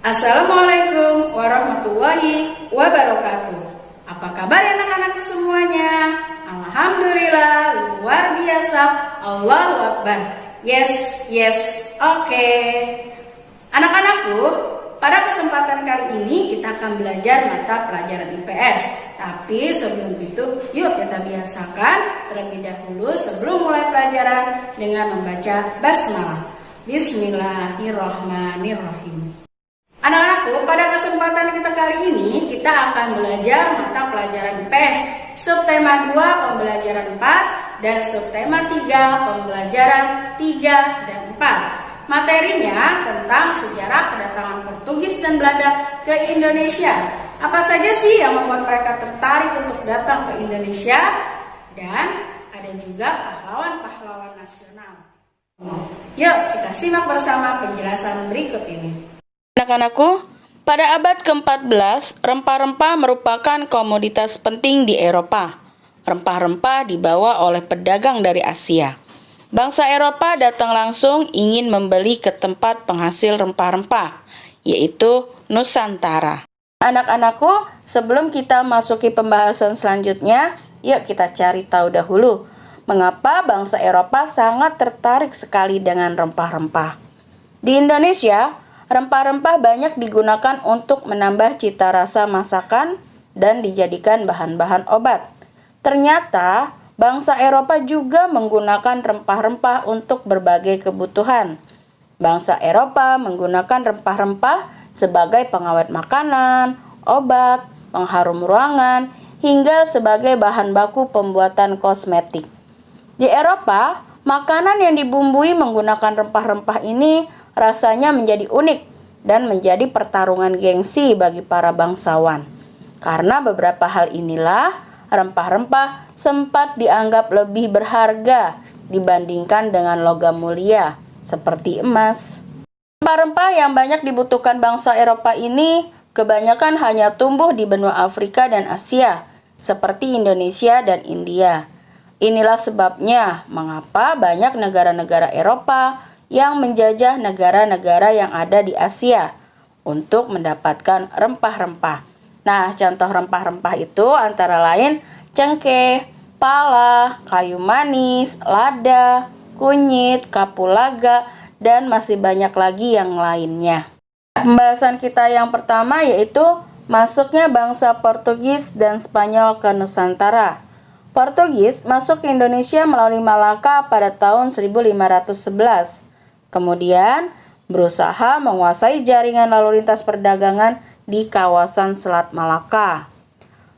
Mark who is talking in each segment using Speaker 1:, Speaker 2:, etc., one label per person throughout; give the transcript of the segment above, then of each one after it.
Speaker 1: Assalamualaikum warahmatullahi wabarakatuh. Apa kabar anak-anak semuanya? Alhamdulillah, luar biasa. Allahu Akbar. Yes, oke. Anak-anakku, pada kesempatan kali ini kita akan belajar mata pelajaran IPS. Tapi sebelum itu, yuk kita biasakan terlebih dahulu sebelum mulai pelajaran dengan membaca basmalah. Bismillahirrahmanirrahim. Anak-anakku, pada kesempatan kita kali ini kita akan belajar mata pelajaran IPS subtema 2 pembelajaran 4 dan subtema 3 pembelajaran 3 dan 4. Materinya tentang sejarah kedatangan Portugis dan Belanda ke Indonesia. Apa saja sih yang membuat mereka tertarik untuk datang ke Indonesia? Dan ada juga pahlawan-pahlawan nasional. Yuk kita simak bersama penjelasan berikut ini.
Speaker 2: Anak-anakku, pada abad ke-14, rempah-rempah merupakan komoditas penting di Eropa. Rempah-rempah dibawa oleh pedagang dari Asia. Bangsa Eropa datang langsung ingin membeli ke tempat penghasil rempah-rempah, yaitu Nusantara. Anak-anakku, sebelum kita masuki pembahasan selanjutnya, yuk kita cari tahu dahulu mengapa bangsa Eropa sangat tertarik sekali dengan rempah-rempah. Di Indonesia, rempah-rempah banyak digunakan untuk menambah cita rasa masakan dan dijadikan bahan-bahan obat. Ternyata, bangsa Eropa juga menggunakan rempah-rempah untuk berbagai kebutuhan. Bangsa Eropa menggunakan rempah-rempah sebagai pengawet makanan, obat, pengharum ruangan, hingga sebagai bahan baku pembuatan kosmetik. Di Eropa, makanan yang dibumbui menggunakan rempah-rempah ini rasanya menjadi unik dan menjadi pertarungan gengsi bagi para bangsawan. Karena beberapa hal inilah, rempah-rempah sempat dianggap lebih berharga dibandingkan dengan logam mulia seperti emas. Rempah-rempah yang banyak dibutuhkan bangsa Eropa ini kebanyakan hanya tumbuh di benua Afrika dan Asia, seperti Indonesia dan India. Inilah sebabnya mengapa banyak negara-negara Eropa yang menjajah negara-negara yang ada di Asia untuk mendapatkan rempah-rempah. Nah, contoh rempah-rempah itu antara lain cengkeh, pala, kayu manis, lada, kunyit, kapulaga, dan masih banyak lagi yang lainnya. Pembahasan kita yang pertama yaitu masuknya bangsa Portugis dan Spanyol ke Nusantara. Portugis masuk ke Indonesia melalui Malaka pada tahun 1511. Kemudian berusaha menguasai jaringan lalu lintas perdagangan di kawasan Selat Malaka.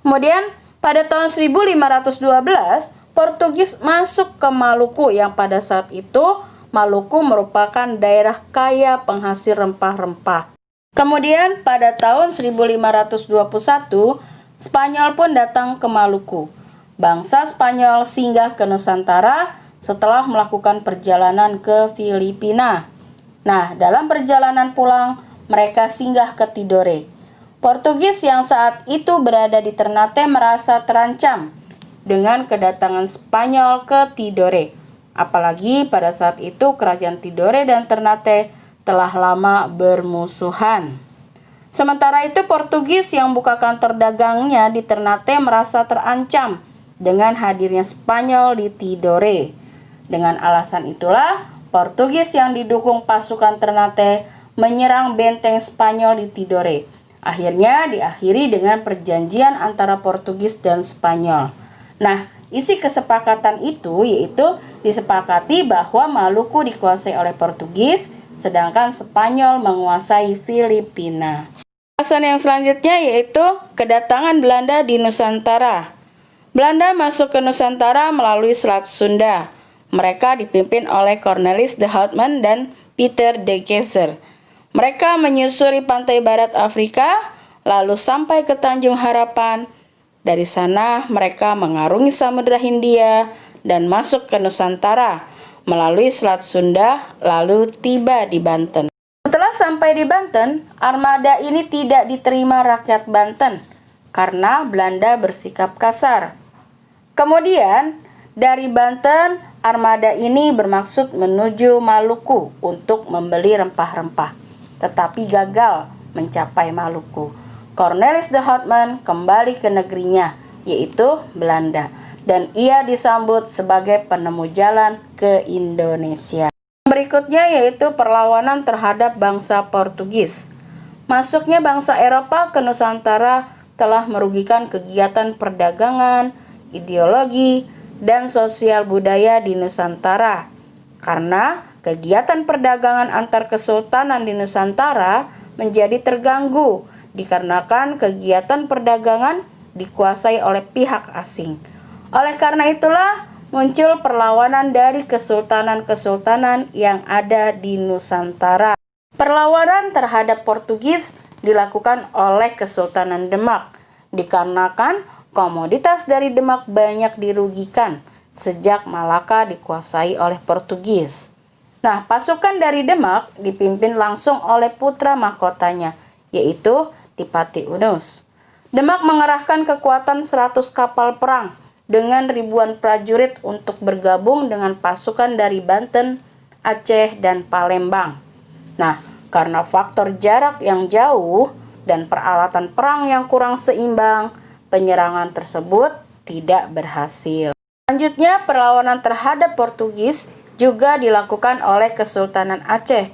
Speaker 2: Kemudian pada tahun 1512, Portugis masuk ke Maluku yang pada saat itu Maluku merupakan daerah kaya penghasil rempah-rempah. Kemudian pada tahun 1521, Spanyol pun datang ke Maluku. Bangsa Spanyol singgah ke Nusantara setelah melakukan perjalanan ke Filipina. Nah, dalam perjalanan pulang, mereka singgah ke Tidore. Portugis yang saat itu berada di Ternate merasa terancam dengan kedatangan Spanyol ke Tidore. Apalagi pada saat itu kerajaan Tidore dan Ternate telah lama bermusuhan. Sementara itu Portugis yang buka kantor dagangnya di Ternate merasa terancam dengan hadirnya Spanyol di Tidore. Dengan alasan itulah, Portugis yang didukung pasukan Ternate menyerang benteng Spanyol di Tidore. Akhirnya diakhiri dengan perjanjian antara Portugis dan Spanyol. Nah, isi kesepakatan itu yaitu disepakati bahwa Maluku dikuasai oleh Portugis, sedangkan Spanyol menguasai Filipina. Pembahasan yang selanjutnya yaitu kedatangan Belanda di Nusantara. Belanda masuk ke Nusantara melalui Selat Sunda. Mereka dipimpin oleh Cornelis de Houtman dan Pieter de Keyser. Mereka menyusuri pantai barat Afrika, lalu sampai ke Tanjung Harapan. Dari sana mereka mengarungi Samudra Hindia dan masuk ke Nusantara melalui Selat Sunda, lalu tiba di Banten. Setelah sampai di Banten, armada ini tidak diterima rakyat Banten karena Belanda bersikap kasar. Kemudian dari Banten, armada ini bermaksud menuju Maluku untuk membeli rempah-rempah, tetapi gagal mencapai Maluku. Cornelis de Houtman kembali ke negerinya, yaitu Belanda, dan ia disambut sebagai penemu jalan ke Indonesia. Berikutnya yaitu perlawanan terhadap bangsa Portugis. Masuknya bangsa Eropa ke Nusantara telah merugikan kegiatan perdagangan, ideologi, dan sosial budaya di Nusantara. Karena kegiatan perdagangan antar kesultanan di Nusantara menjadi terganggu dikarenakan kegiatan perdagangan dikuasai oleh pihak asing. Oleh karena itulah muncul perlawanan dari kesultanan-kesultanan yang ada di Nusantara. Perlawanan terhadap Portugis dilakukan oleh Kesultanan Demak dikarenakan komoditas dari Demak banyak dirugikan sejak Malaka dikuasai oleh Portugis. Nah, pasukan dari Demak dipimpin langsung oleh putra mahkotanya, yaitu Dipati Unus. Demak mengerahkan kekuatan 100 kapal perang dengan ribuan prajurit untuk bergabung dengan pasukan dari Banten, Aceh, dan Palembang. Nah, karena faktor jarak yang jauh dan peralatan perang yang kurang seimbang, penyerangan tersebut tidak berhasil. Selanjutnya, perlawanan terhadap Portugis juga dilakukan oleh Kesultanan Aceh.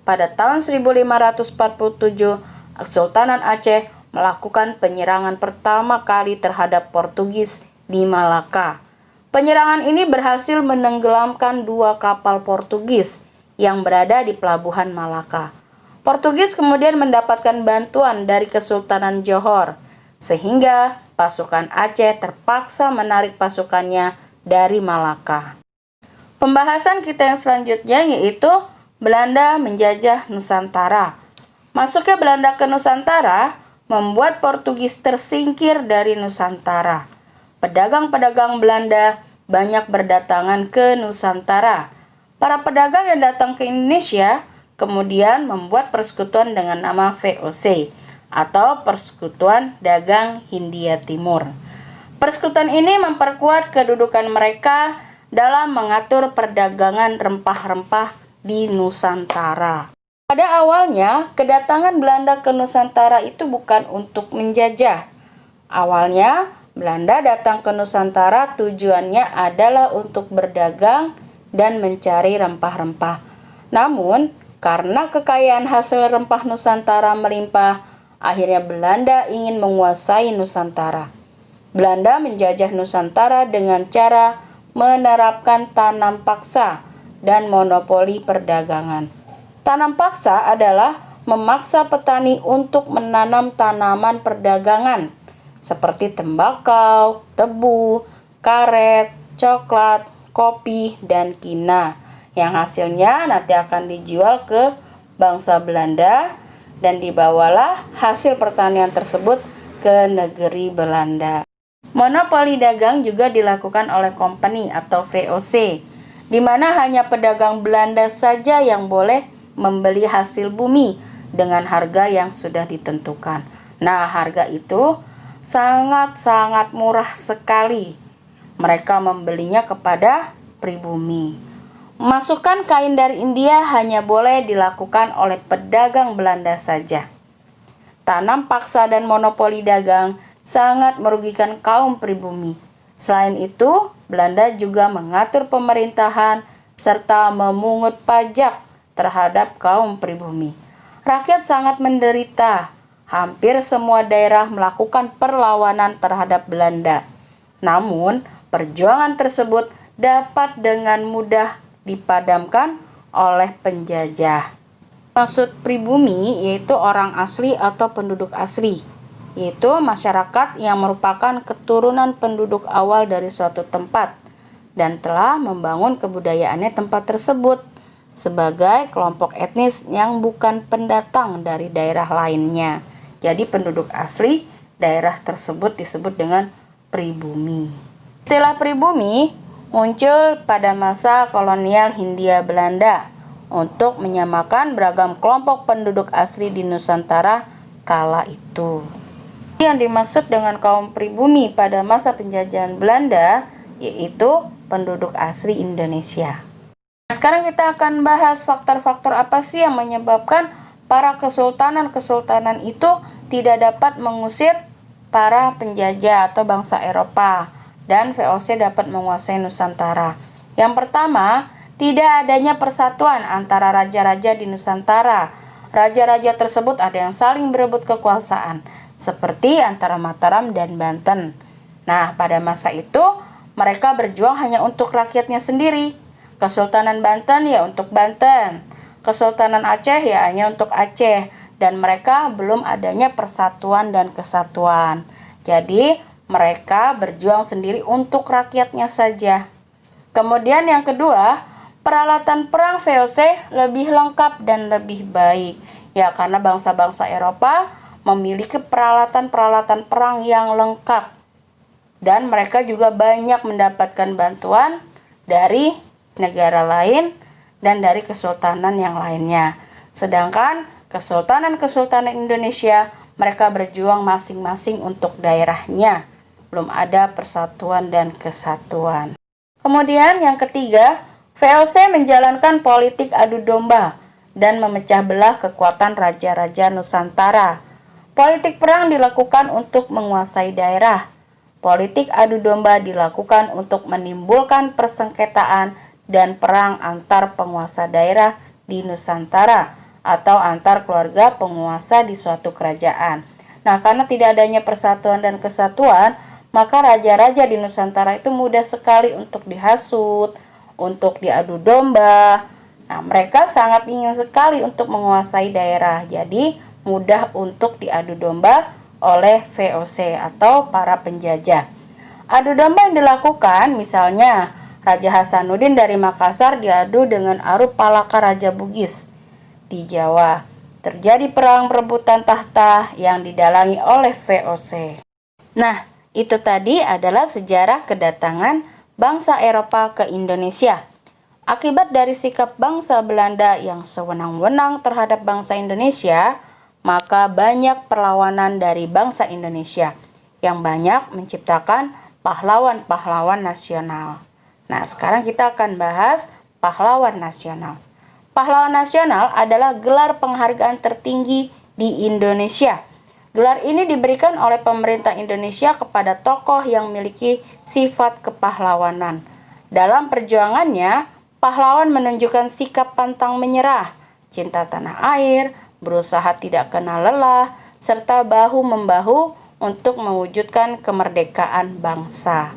Speaker 2: Pada tahun 1547, Kesultanan Aceh melakukan penyerangan pertama kali terhadap Portugis di Malaka. Penyerangan ini berhasil menenggelamkan 2 kapal Portugis yang berada di pelabuhan Malaka. Portugis kemudian mendapatkan bantuan dari Kesultanan Johor, sehingga pasukan Aceh terpaksa menarik pasukannya dari Malaka. Pembahasan kita yang selanjutnya yaitu Belanda menjajah Nusantara. Masuknya Belanda ke Nusantara membuat Portugis tersingkir dari Nusantara. Pedagang-pedagang Belanda banyak berdatangan ke Nusantara. Para pedagang yang datang ke Indonesia kemudian membuat persekutuan dengan nama VOC atau Persekutuan Dagang Hindia Timur. Persekutuan ini memperkuat kedudukan mereka dalam mengatur perdagangan rempah-rempah di Nusantara. Pada awalnya, kedatangan Belanda ke Nusantara itu bukan untuk menjajah. Awalnya, Belanda datang ke Nusantara tujuannya adalah untuk berdagang dan mencari rempah-rempah. Namun, karena kekayaan hasil rempah Nusantara melimpah, akhirnya Belanda ingin menguasai Nusantara. Belanda menjajah Nusantara dengan cara menerapkan tanam paksa dan monopoli perdagangan. Tanam paksa adalah memaksa petani untuk menanam tanaman perdagangan seperti tembakau, tebu, karet, coklat, kopi, dan kina yang hasilnya nanti akan dijual ke bangsa Belanda dan dibawalah hasil pertanian tersebut ke negeri Belanda. Monopoli dagang juga dilakukan oleh company atau VOC, di mana hanya pedagang Belanda saja yang boleh membeli hasil bumi dengan harga yang sudah ditentukan. Nah, harga itu sangat-sangat murah sekali. Mereka membelinya kepada pribumi. Memasukkan kain dari India hanya boleh dilakukan oleh pedagang Belanda saja. Tanam paksa dan monopoli dagang sangat merugikan kaum pribumi. Selain itu, Belanda juga mengatur pemerintahan serta memungut pajak terhadap kaum pribumi. Rakyat sangat menderita. Hampir semua daerah melakukan perlawanan terhadap Belanda. Namun, perjuangan tersebut dapat dengan mudah dipadamkan oleh penjajah. Maksud pribumi yaitu orang asli atau penduduk asli, yaitu masyarakat yang merupakan keturunan penduduk awal dari suatu tempat dan telah membangun kebudayaannya tempat tersebut sebagai kelompok etnis yang bukan pendatang dari daerah lainnya. Jadi penduduk asli daerah tersebut disebut dengan pribumi. Istilah pribumi muncul pada masa kolonial Hindia Belanda untuk menyamakan beragam kelompok penduduk asli di Nusantara kala itu. Yang dimaksud dengan kaum pribumi pada masa penjajahan Belanda yaitu penduduk asli Indonesia. Sekarang kita akan bahas faktor-faktor apa sih yang menyebabkan para kesultanan-kesultanan itu tidak dapat mengusir para penjajah atau bangsa Eropa, dan VOC dapat menguasai Nusantara. Yang pertama, tidak adanya persatuan antara raja-raja di Nusantara. Raja-raja tersebut ada yang saling berebut kekuasaan, seperti antara Mataram dan Banten. Nah, pada masa itu, mereka berjuang hanya untuk rakyatnya sendiri. Kesultanan Banten ya untuk Banten, Kesultanan Aceh ya hanya untuk Aceh, dan mereka belum adanya persatuan dan kesatuan. Jadi, mereka berjuang sendiri untuk rakyatnya saja. Kemudian yang kedua, peralatan perang VOC lebih lengkap dan lebih baik. Ya, karena bangsa-bangsa Eropa memiliki peralatan-peralatan perang yang lengkap. Dan mereka juga banyak mendapatkan bantuan dari negara lain dan dari kesultanan yang lainnya. Sedangkan kesultanan-kesultanan Indonesia, mereka berjuang masing-masing untuk daerahnya. Belum ada persatuan dan kesatuan. Kemudian yang ketiga, VOC menjalankan politik adu domba dan memecah belah kekuatan raja-raja Nusantara. Politik perang dilakukan untuk menguasai daerah. Politik adu domba dilakukan untuk menimbulkan persengketaan dan perang antar penguasa daerah di Nusantara atau antar keluarga penguasa di suatu kerajaan. Nah, karena tidak adanya persatuan dan kesatuan, maka raja-raja di Nusantara itu mudah sekali untuk dihasut, untuk diadu domba. Nah, mereka sangat ingin sekali untuk menguasai daerah, jadi mudah untuk diadu domba oleh VOC atau para penjajah. Adu domba yang dilakukan misalnya Raja Hasanuddin dari Makassar diadu dengan Arup Palaka Raja Bugis di Jawa. Terjadi perang perebutan tahta yang didalangi oleh VOC. Nah, itu tadi adalah sejarah kedatangan bangsa Eropa ke Indonesia. Akibat dari sikap bangsa Belanda yang sewenang-wenang terhadap bangsa Indonesia, maka banyak perlawanan dari bangsa Indonesia yang banyak menciptakan pahlawan-pahlawan nasional. Nah, sekarang kita akan bahas pahlawan nasional. Pahlawan nasional adalah gelar penghargaan tertinggi di Indonesia. Gelar ini diberikan oleh pemerintah Indonesia kepada tokoh yang memiliki sifat kepahlawanan. Dalam perjuangannya, pahlawan menunjukkan sikap pantang menyerah, cinta tanah air, berusaha tidak kenal lelah, serta bahu-membahu untuk mewujudkan kemerdekaan bangsa.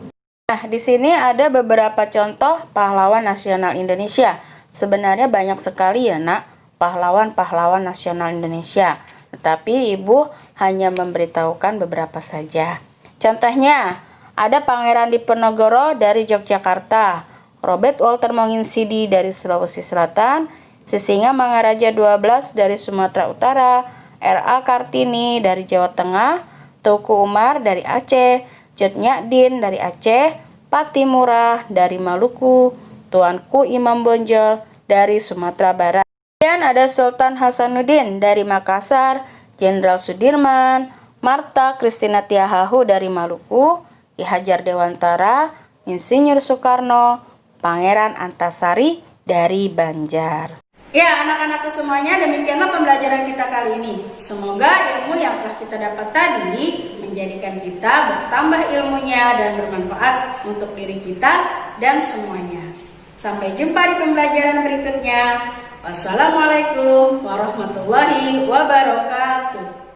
Speaker 2: Nah, di sini ada beberapa contoh pahlawan nasional Indonesia. Sebenarnya banyak sekali ya, Nak, pahlawan-pahlawan nasional Indonesia. Tetapi Ibu hanya memberitahukan beberapa saja. Contohnya, ada Pangeran Diponegoro dari Yogyakarta, Robert Walter Monginsidi dari Sulawesi Selatan, Sisinga Mangaraja 12 dari Sumatera Utara, R.A. Kartini dari Jawa Tengah, Teuku Umar dari Aceh, Cut Nyak dari Aceh, Patimura dari Maluku, Tuanku Imam Bonjol dari Sumatera Barat. Kemudian ada Sultan Hasanuddin dari Makassar, Jenderal Sudirman, Marta Christina Tiahahu dari Maluku, Ki Hajar Dewantara, Insinyur Soekarno, Pangeran Antasari dari Banjar.
Speaker 1: Ya, anak-anakku semuanya, demikianlah pembelajaran kita kali ini. Semoga ilmu yang telah kita dapat tadi menjadikan kita bertambah ilmunya dan bermanfaat untuk diri kita dan semuanya. Sampai jumpa di pembelajaran berikutnya. Wassalamualaikum warahmatullahi wabarakatuh.